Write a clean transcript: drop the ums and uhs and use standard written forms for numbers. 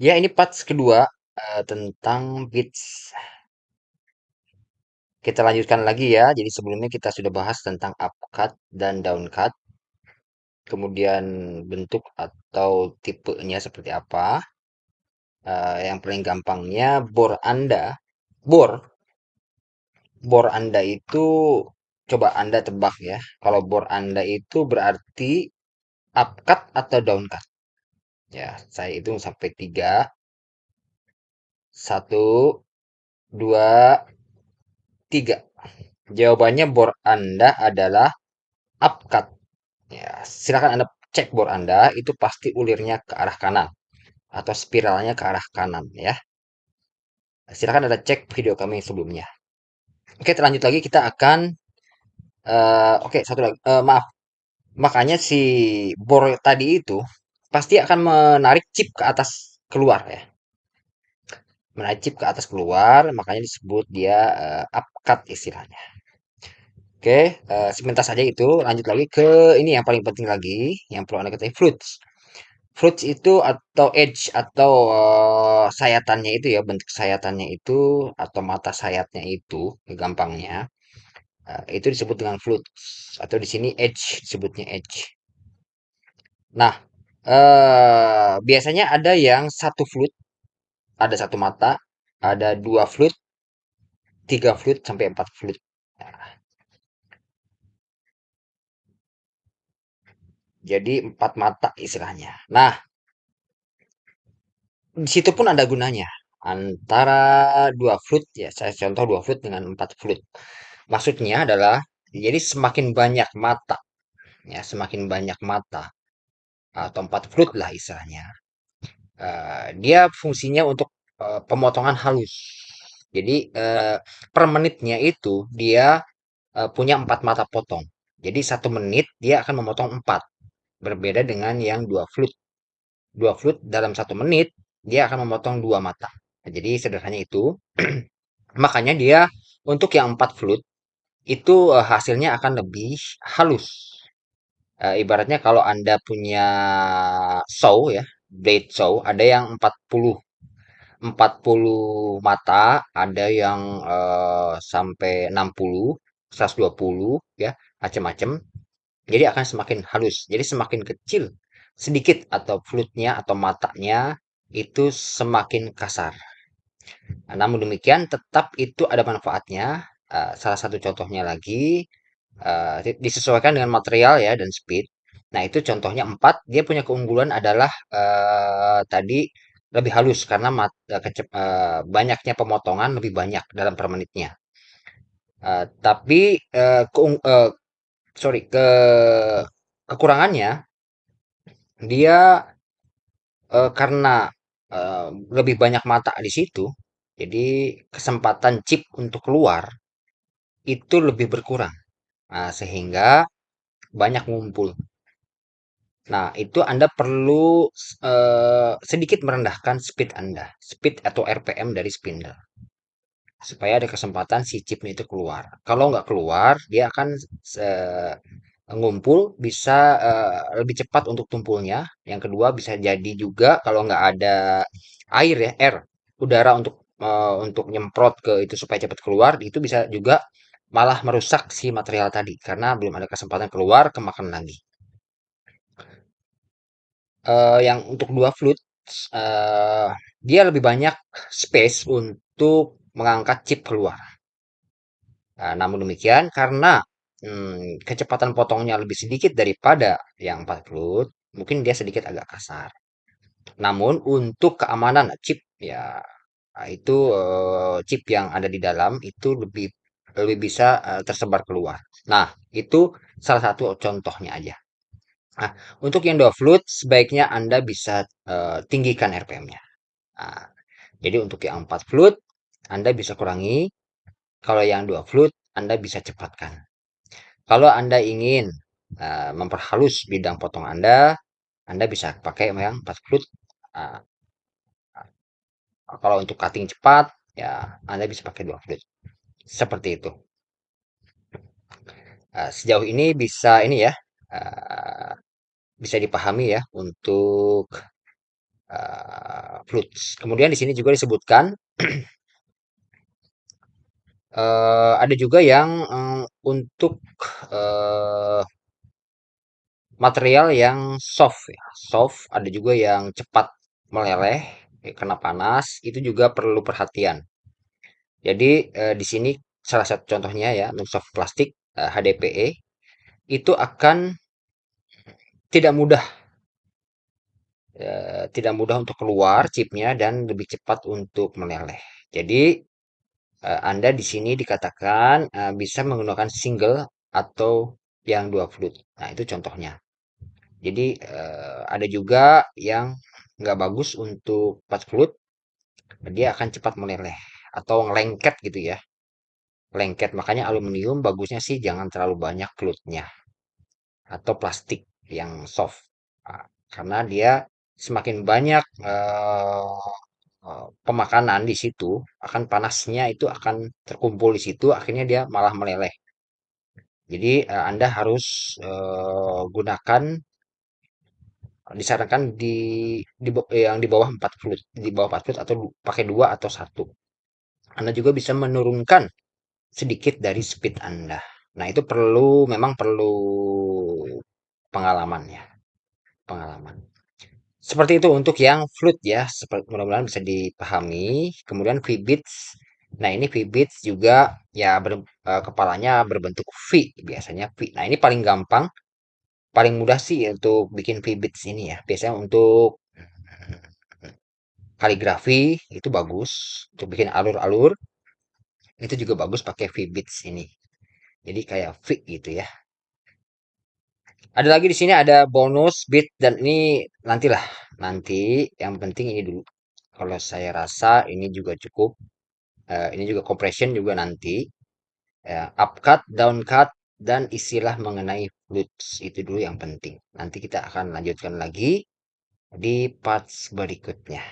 Ya, ini part kedua tentang beats. Kita lanjutkan lagi ya. Jadi sebelumnya kita sudah bahas tentang upcut dan downcut, kemudian bentuk atau tipenya seperti apa. Yang paling gampangnya bor, bor Anda itu coba Anda tebak ya. Kalau bor Anda itu berarti upcut atau downcut. Ya, saya hitung sampai tiga. Satu, dua, tiga. Jawabannya bor Anda adalah upcut. Ya, silakan Anda cek bor Anda, itu pasti ulirnya ke arah kanan atau spiralnya ke arah kanan ya. Silakan Anda cek video kami sebelumnya. Oke, terlanjut lagi kita akan oke, satu lagi. Maaf, makanya si bor tadi itu pasti akan menarik chip ke atas keluar ya. Menarik chip ke atas keluar, makanya disebut dia upcut istilahnya. Oke, sebentar saja itu. Lanjut lagi ke ini yang paling penting lagi, yang perlu Anda ketahui, fruits. Fruits itu atau edge atau sayatannya itu ya, bentuk sayatannya itu atau mata sayatnya itu, gampangnya, itu disebut dengan fruits atau di sini edge disebutnya edge. Nah, biasanya ada yang satu fruit, ada satu mata, ada dua fruit, tiga fruit sampai empat fruit. Nah, jadi empat mata istilahnya. Nah, di situ pun ada gunanya. Antara dua fruit ya, saya contoh dua fruit dengan empat fruit. Maksudnya adalah, jadi semakin banyak mata, ya semakin banyak mata atau empat fruit lah istilahnya. Dia fungsinya untuk pemotongan halus. Jadi per menitnya itu dia punya empat mata potong. Jadi satu menit dia akan memotong empat. Berbeda dengan yang dua fruit. Dua fruit dalam satu menit dia akan memotong dua mata. Nah, jadi sederhananya itu. Makanya dia untuk yang empat flute itu hasilnya akan lebih halus. Ibaratnya kalau Anda punya saw ya, blade saw, ada yang 40 mata, ada yang sampai 60, 120 ya, macam-macam. Jadi akan semakin halus. Jadi semakin kecil sedikit atau flute-nya atau matanya itu semakin kasar. Nah, namun demikian tetap itu ada manfaatnya. Salah satu contohnya lagi disesuaikan dengan material ya dan speed. Nah, itu contohnya 4, dia punya keunggulan adalah tadi lebih halus karena banyaknya pemotongan lebih banyak dalam per menitnya. Tapi sorry, kekurangannya dia karena lebih banyak mata di situ, jadi kesempatan chip untuk keluar itu lebih berkurang. Nah, sehingga banyak ngumpul. Nah, itu Anda perlu sedikit merendahkan speed Anda, speed atau RPM dari spindle, supaya ada kesempatan si chipnya itu keluar. Kalau nggak keluar, dia akan ngumpul, bisa lebih cepat untuk tumpulnya. Yang kedua, bisa jadi juga kalau nggak ada air ya, air, udara untuk nyemprot ke itu supaya cepat keluar, itu bisa juga malah merusak si material tadi karena belum ada kesempatan keluar, kemakan lagi. Yang untuk dua flute, eee, dia lebih banyak space untuk mengangkat chip keluar. Namun demikian karena, kecepatan potongnya lebih sedikit daripada yang 4 flute, mungkin dia sedikit agak kasar. Namun untuk keamanan chip ya, itu, chip yang ada di dalam itu lebih lebih bisa, tersebar keluar. Nah, itu salah satu contohnya aja. Nah, untuk yang dua flute sebaiknya Anda bisa tinggikan RPM-nya. Nah, jadi untuk yang 4 flute Anda bisa kurangi, kalau yang dua flute Anda bisa cepatkan. Kalau Anda ingin memperhalus bidang potong Anda bisa pakai yang 4 flute. Nah, kalau untuk cutting cepat, ya Anda bisa pakai dua flute. Seperti itu. Sejauh ini bisa ini ya, uh, bisa dipahami ya untuk flutes. Kemudian di sini juga disebutkan ada juga yang untuk eh, material yang soft ya, soft. Ada juga yang cepat meleleh, kena panas. Itu juga perlu perhatian. Jadi di sini salah satu contohnya ya untuk soft plastik HDPE itu akan tidak mudah tidak mudah untuk keluar chipnya dan lebih cepat untuk meleleh. Jadi Anda di sini dikatakan bisa menggunakan single atau yang dua flute. Nah, itu contohnya. Jadi ada juga yang nggak bagus untuk 4 flute, dia akan cepat meleleh atau ngelengket gitu ya. Lengket, makanya aluminium bagusnya sih jangan terlalu banyak flute-nya atau plastik yang soft. Karena dia semakin banyak pemakanan di situ, akan panasnya itu akan terkumpul di situ, akhirnya dia malah meleleh. Jadi Anda harus gunakan disarankan yang di bawah 4 fluid, di bawah 4 fluid atau pakai dua atau satu. Anda juga bisa menurunkan sedikit dari speed Anda. Nah, itu memang perlu pengalaman ya, pengalaman. Seperti itu untuk yang flute ya, mudah-mudahan bisa dipahami. Kemudian V-Beats. Nah, ini V-Beats juga ya kepalanya berbentuk V, biasanya V. Nah, ini paling gampang, paling mudah sih untuk bikin V-Beats ini ya. Biasanya untuk kaligrafi itu bagus, untuk bikin alur-alur itu juga bagus pakai V-Beats ini. Jadi kayak V gitu ya. Ada lagi di sini ada bonus beat dan ini nantilah, nanti yang penting ini dulu. Kalau saya rasa ini juga cukup. Ini juga compression juga nanti. Ya, upcut, downcut, dan istilah mengenai flutes itu dulu yang penting. Nanti kita akan lanjutkan lagi di parts berikutnya.